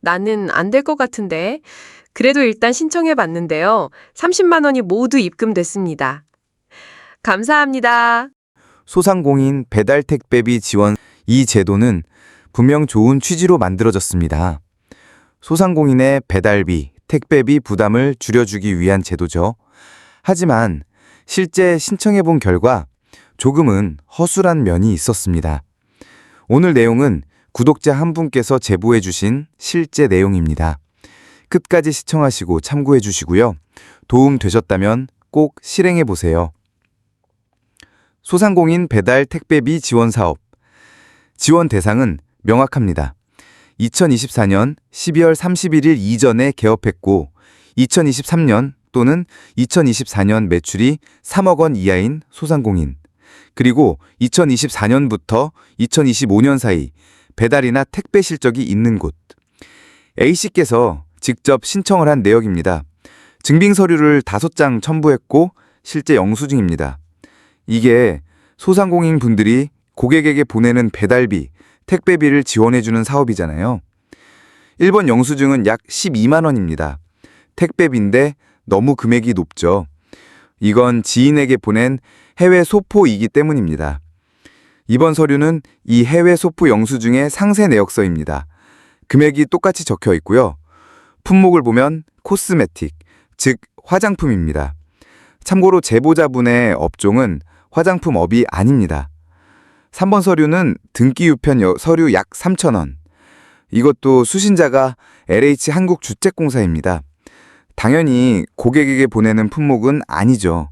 나는 안 될 것 같은데. 그래도 일단 신청해 봤는데요. 30만 원이 모두 입금됐습니다. 감사합니다. 소상공인 배달 택배비 지원 이 제도는 분명 좋은 취지로 만들어졌습니다. 소상공인의 배달비, 택배비 부담을 줄여주기 위한 제도죠. 하지만 실제 신청해 본 결과 조금은 허술한 면이 있었습니다. 오늘 내용은 구독자 한 분께서 제보해 주신 실제 내용입니다. 끝까지 시청하시고 참고해 주시고요. 도움 되셨다면 꼭 실행해 보세요. 소상공인 배달 택배비 지원 사업. 지원 대상은 명확합니다. 2024년 12월 31일 이전에 개업했고 2023년 또는 2024년 매출이 3억 원 이하인 소상공인, 그리고 2024년부터 2025년 사이 배달이나 택배 실적이 있는 곳. A씨께서 직접 신청을 한 내역입니다. 증빙 서류를 5장 첨부했고 실제 영수증입니다. 이게 소상공인 분들이 고객에게 보내는 배달비, 택배비를 지원해주는 사업이잖아요. 1번 영수증은 약 12만 원입니다. 택배비인데 너무 금액이 높죠. 이건 지인에게 보낸 해외 소포이기 때문입니다. 2번 서류는 이 해외 소포 영수증의 상세 내역서입니다. 금액이 똑같이 적혀 있고요. 품목을 보면 코스메틱, 즉 화장품입니다. 참고로 제보자분의 업종은 화장품업이 아닙니다. 3번 서류는 등기 유편 서류 약 3,000원. 이것도 수신자가 LH 한국주택공사입니다. 당연히 고객에게 보내는 품목은 아니죠.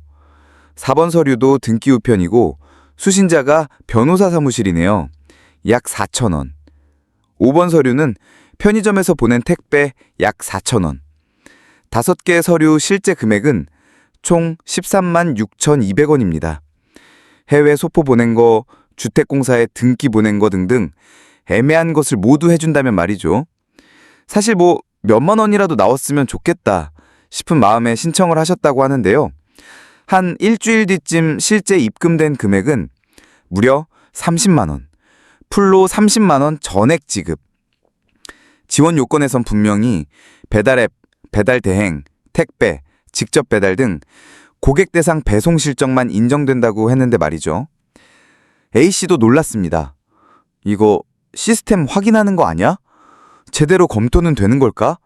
4번 서류도 등기 우편이고 수신자가 변호사 사무실이네요. 약 4,000원. 5번 서류는 편의점에서 보낸 택배 약 4,000원. 5개 서류 실제 금액은 총 13만 6,200원입니다. 해외 소포 보낸 거, 주택공사에 등기 보낸 거 등등 애매한 것을 모두 해준다면 말이죠. 사실 몇만 원이라도 나왔으면 좋겠다 싶은 마음에 신청을 하셨다고 하는데요. 한 일주일 뒤쯤 실제 입금된 금액은 무려 30만 원, 풀로 30만 원 전액 지급. 지원 요건에선 분명히 배달앱, 배달 대행, 택배, 직접 배달 등 고객 대상 배송 실적만 인정된다고 했는데 말이죠. A씨도 놀랐습니다. 이거 시스템 확인하는 거 아니야? 제대로 검토는 되는 걸까?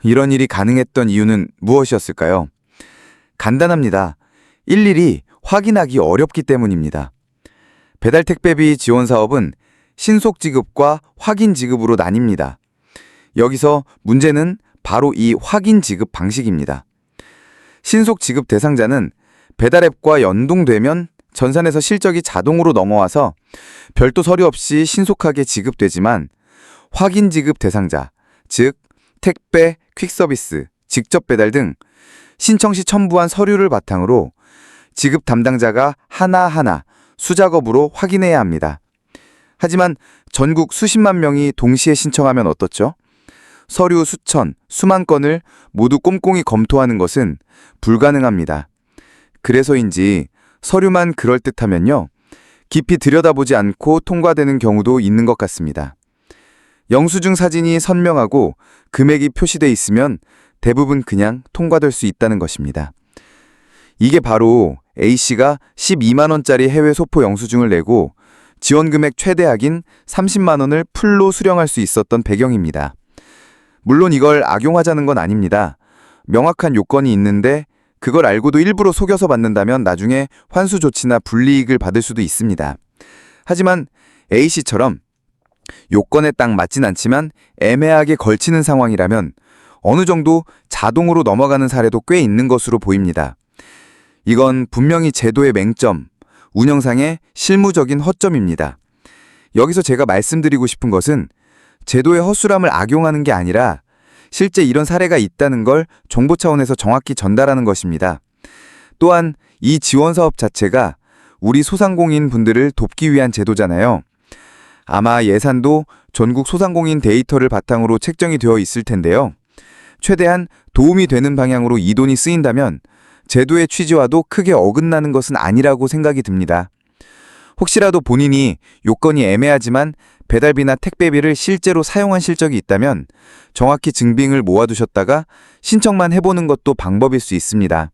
이런 일이 가능했던 이유는 무엇이었을까요? 간단합니다. 일일이 확인하기 어렵기 때문입니다. 배달 택배비 지원 사업은 신속 지급과 확인 지급으로 나뉩니다. 여기서 문제는 바로 이 확인 지급 방식입니다. 신속 지급 대상자는 배달앱과 연동되면 전산에서 실적이 자동으로 넘어와서 별도 서류 없이 신속하게 지급되지만 확인 지급 대상자, 즉 택배, 퀵서비스, 직접 배달 등 신청 시 첨부한 서류를 바탕으로 지급 담당자가 하나하나 수작업으로 확인해야 합니다. 하지만 전국 수십만 명이 동시에 신청하면 어떻죠? 서류 수천, 수만 건을 모두 꼼꼼히 검토하는 것은 불가능합니다. 그래서인지 서류만 그럴듯하면요, 깊이 들여다보지 않고 통과되는 경우도 있는 것 같습니다. 영수증 사진이 선명하고 금액이 표시돼 있으면 대부분 그냥 통과될 수 있다는 것입니다. 이게 바로 A씨가 12만 원짜리 해외 소포 영수증을 내고 지원 금액 최대액인 30만 원을 풀로 수령할 수 있었던 배경입니다. 물론 이걸 악용하자는 건 아닙니다. 명확한 요건이 있는데 그걸 알고도 일부러 속여서 받는다면 나중에 환수 조치나 불이익을 받을 수도 있습니다. 하지만 A씨처럼 요건에 딱 맞진 않지만 애매하게 걸치는 상황이라면 어느 정도 자동으로 넘어가는 사례도 꽤 있는 것으로 보입니다. 이건 분명히 제도의 맹점, 운영상의 실무적인 허점입니다. 여기서 제가 말씀드리고 싶은 것은 제도의 허술함을 악용하는 게 아니라 실제 이런 사례가 있다는 걸 정보 차원에서 정확히 전달하는 것입니다. 또한 이 지원 사업 자체가 우리 소상공인 분들을 돕기 위한 제도잖아요. 아마 예산도 전국 소상공인 데이터를 바탕으로 책정이 되어 있을 텐데요. 최대한 도움이 되는 방향으로 이 돈이 쓰인다면 제도의 취지와도 크게 어긋나는 것은 아니라고 생각이 듭니다. 혹시라도 본인이 요건이 애매하지만 배달비나 택배비를 실제로 사용한 실적이 있다면 정확히 증빙을 모아두셨다가 신청만 해보는 것도 방법일 수 있습니다.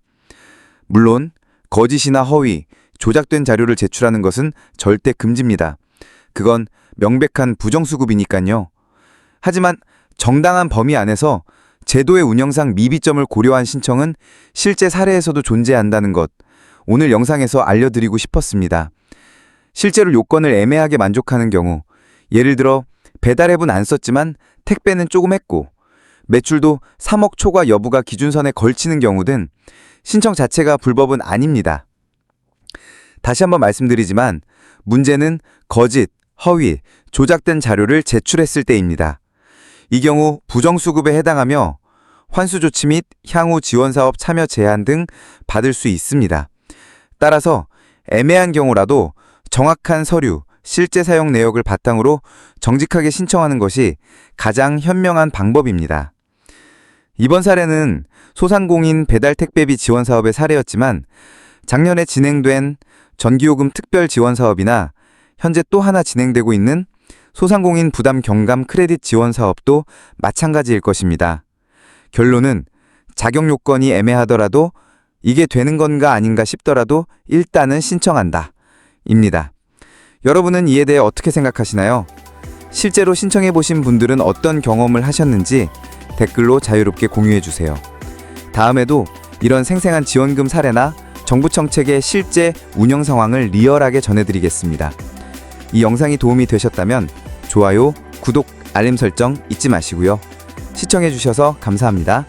물론 거짓이나 허위, 조작된 자료를 제출하는 것은 절대 금지입니다. 그건 명백한 부정수급이니까요. 하지만 정당한 범위 안에서 제도의 운영상 미비점을 고려한 신청은 실제 사례에서도 존재한다는 것, 오늘 영상에서 알려드리고 싶었습니다. 실제로 요건을 애매하게 만족하는 경우, 예를 들어 배달앱은 안 썼지만 택배는 조금 했고 매출도 3억 초과 여부가 기준선에 걸치는 경우 등 신청 자체가 불법은 아닙니다. 다시 한번 말씀드리지만 문제는 거짓, 허위, 조작된 자료를 제출했을 때입니다. 이 경우 부정수급에 해당하며 환수조치 및 향후 지원사업 참여 제한 등 받을 수 있습니다. 따라서 애매한 경우라도 정확한 서류, 실제 사용 내역을 바탕으로 정직하게 신청하는 것이 가장 현명한 방법입니다. 이번 사례는 소상공인 배달 택배비 지원 사업의 사례였지만 작년에 진행된 전기요금 특별 지원 사업이나 현재 또 하나 진행되고 있는 소상공인 부담 경감 크레딧 지원 사업도 마찬가지일 것입니다. 결론은 자격 요건이 애매하더라도 이게 되는 건가 아닌가 싶더라도 일단은 신청한다. 입니다. 여러분은 이에 대해 어떻게 생각하시나요? 실제로 신청해보신 분들은 어떤 경험을 하셨는지 댓글로 자유롭게 공유해주세요. 다음에도 이런 생생한 지원금 사례나 정부 정책의 실제 운영 상황을 리얼하게 전해드리겠습니다. 이 영상이 도움이 되셨다면 좋아요, 구독, 알림 설정 잊지 마시고요. 시청해주셔서 감사합니다.